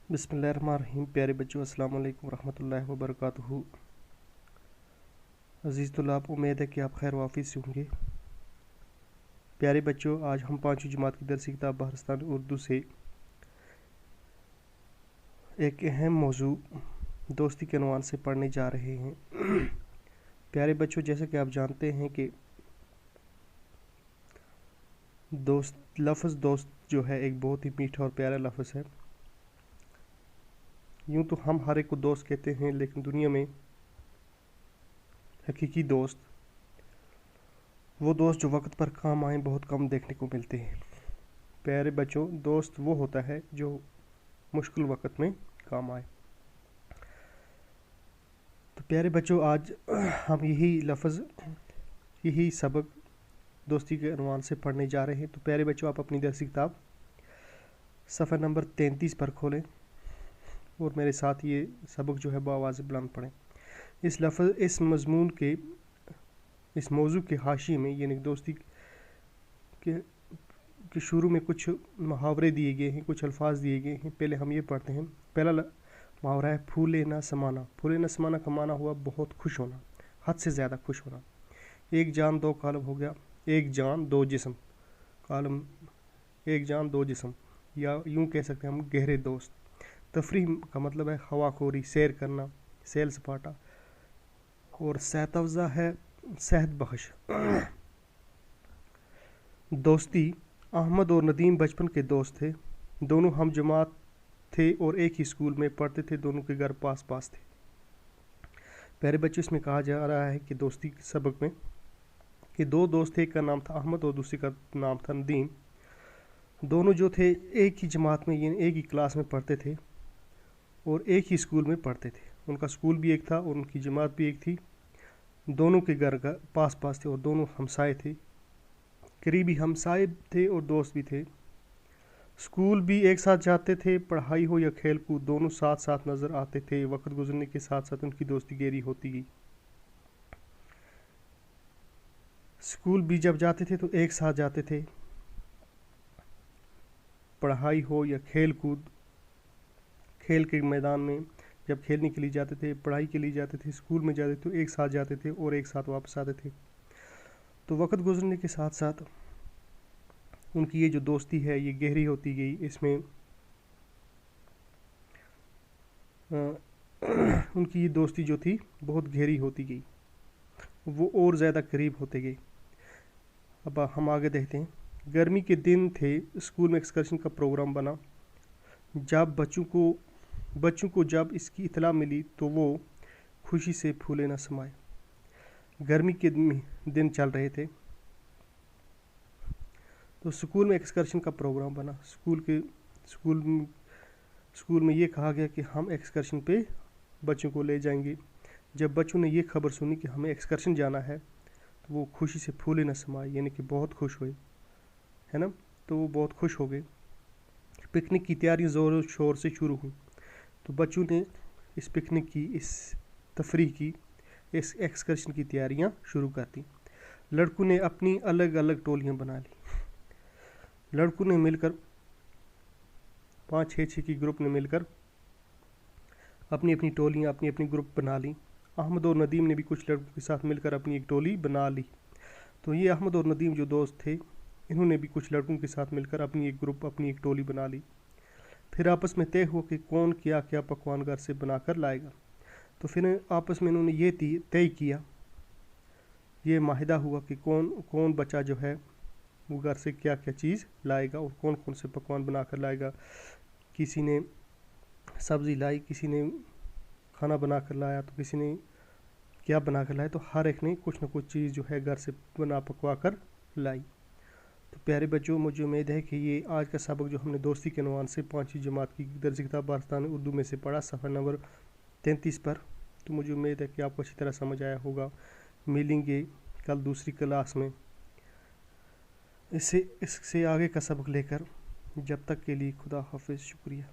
बिस्मिल्लाहिर्रहमानिर्रहीम। प्यारे बच्चों, अस्सलाम वालेकुम रहमतुल्लाहि व बरकातुहू। अज़ीज़ तुल्लाब, उम्मीद है कि आप खैर वाफिस से होंगे। प्यारे बच्चों, आज हम 5वीं जमात की दरसी किताब बहरस्तान उर्दू से एक अहम मौजू दोस्ती के उन्वान से पढ़ने जा रहे हैं। प्यारे बच्चों, जैसे कि आप जानते हैं कि लफ्ज़ दोस्त जो है एक बहुत ही मीठा और प्यारा लफ्ज़ है। यूँ तो हम हर एक को दोस्त कहते हैं, लेकिन दुनिया में हकीकी दोस्त, वो दोस्त जो वक्त पर काम आए, बहुत कम देखने को मिलते हैं। प्यारे बच्चों, दोस्त वो होता है जो मुश्किल वक्त में काम आए। तो प्यारे बच्चों, आज हम यही सबक दोस्ती के उन्वान से पढ़ने जा रहे हैं। तो प्यारे बच्चों, आप अपनी दरसी किताब सफ़ा नंबर 33 पर खोलें और मेरे साथ ये सबक जो है बावाज़ बुलंद पढ़ें। इस मज़मून के इस मौजू के हाशिए में, यानी दोस्ती के शुरू में कुछ मुहावरे दिए गए हैं, कुछ अल्फाज दिए गए हैं। पहले हम ये पढ़ते हैं। पहला मुहावरा है फूले ना समाना। फूले ना समाना का माना हुआ बहुत खुश होना, हद से ज़्यादा खुश होना। एक जान दो कालम हो गया, एक जान दो जिस्म। कालम एक जान दो जिस्म, या यूँ कह सकते हैं हम गहरे दोस्त। तफरीह का मतलब है हवाखोरी, सैर करना, सैल सपाटा। और सहतवज़ा है सेहत बख्श। दोस्ती, अहमद और नदीम बचपन के दोस्त थे। दोनों हम जमात थे और एक ही स्कूल में पढ़ते थे। दोनों के घर पास पास थे। प्यारे बच्चों, इसमें कहा जा रहा है कि दोस्ती के सबक में कि दो दोस्त थे, एक का नाम था अहमद और दूसरे का नाम था नदीम। दोनों जो थे एक ही जमात में, यानी एक ही क्लास में पढ़ते थे और एक ही स्कूल में पढ़ते थे। उनका स्कूल भी एक था और उनकी जमात भी एक थी। दोनों के घर का पास पास थे और दोनों हमसाए थे, करीबी हमसाए थे और दोस्त भी थे। स्कूल भी एक साथ जाते थे। पढ़ाई हो या खेल कूद, दोनों साथ साथ नज़र आते थे। वक्त गुजरने के साथ साथ उनकी दोस्ती गहरी होती गई। स्कूल भी जब जाते थे तो एक साथ जाते थे। पढ़ाई हो या खेल कूद, खेल के मैदान में जब खेलने के लिए जाते थे, पढ़ाई के लिए जाते थे, स्कूल में जाते थे तो एक साथ जाते थे और एक साथ वापस आते थे। तो वक्त गुजरने के साथ साथ उनकी ये जो दोस्ती है ये गहरी होती गई। इसमें उनकी ये दोस्ती जो थी बहुत गहरी होती गई, वो और ज़्यादा करीब होते गए। अब हम आगे देखते हैं। गर्मी के दिन थे, स्कूल में एक्सकर्शन का प्रोग्राम बना। जब बच्चों को जब इसकी इतला मिली तो वो खुशी से फूले न समाए। गर्मी के दिन चल रहे थे तो स्कूल में एक्सकर्शन का प्रोग्राम बना। स्कूल में ये कहा गया कि हम एक्सकर्शन पे बच्चों को ले जाएंगे। जब बच्चों ने ये खबर सुनी कि हमें एक्सकर्शन जाना है तो वो खुशी से फूले न समाए, यानी कि बहुत खुश हुए, है ना। तो वो बहुत खुश हो गए। पिकनिक की तैयारी ज़ोर शोर से शुरू हुई। तो बच्चों ने इस पिकनिक की, इस तफरीह की, इस एक्सकर्शन की तैयारियां शुरू कर दी। लड़कों ने अपनी अलग अलग टोलियां बना ली। लड़कों ने मिलकर 5-6 की ग्रुप ने मिलकर अपनी अपनी टोलियां, अपनी अपनी ग्रुप बना ली। अहमद और नदीम ने भी कुछ लड़कों के साथ मिलकर अपनी एक टोली बना ली। तो ये अहमद और नदीम जो दोस्त थे, इन्होंने भी कुछ लड़कों के साथ मिलकर अपनी एक ग्रुप, अपनी एक टोली बना ली। फिर आपस में तय हुआ कि कौन क्या क्या पकवान घर से बनाकर लाएगा। तो फिर आपस में इन्होंने ये तय किया, ये माहिदा हुआ कि कौन कौन बच्चा जो है वो घर से क्या क्या चीज़ लाएगा और कौन कौन से पकवान बना कर लाएगा। किसी ने सब्ज़ी लाई, किसी ने खाना बना कर लाया, तो किसी ने क्या बना कर लाया। तो हर एक ने कुछ ना कुछ चीज़ जो है घर से बना पकवा कर लाई। तो प्यारे बच्चों, मुझे उम्मीद है कि ये आज का सबक जो हमने दोस्ती के उन्वान से 5वीं जमात की दर्ज किताब बहरस्तान उर्दू में से पढ़ा, सफ़ा नंबर 33 पर, तो मुझे उम्मीद है कि आपको अच्छी तरह समझ आया होगा। मिलेंगे कल दूसरी क्लास में इससे आगे का सबक लेकर। जब तक के लिए खुदा हाफिज़, शुक्रिया।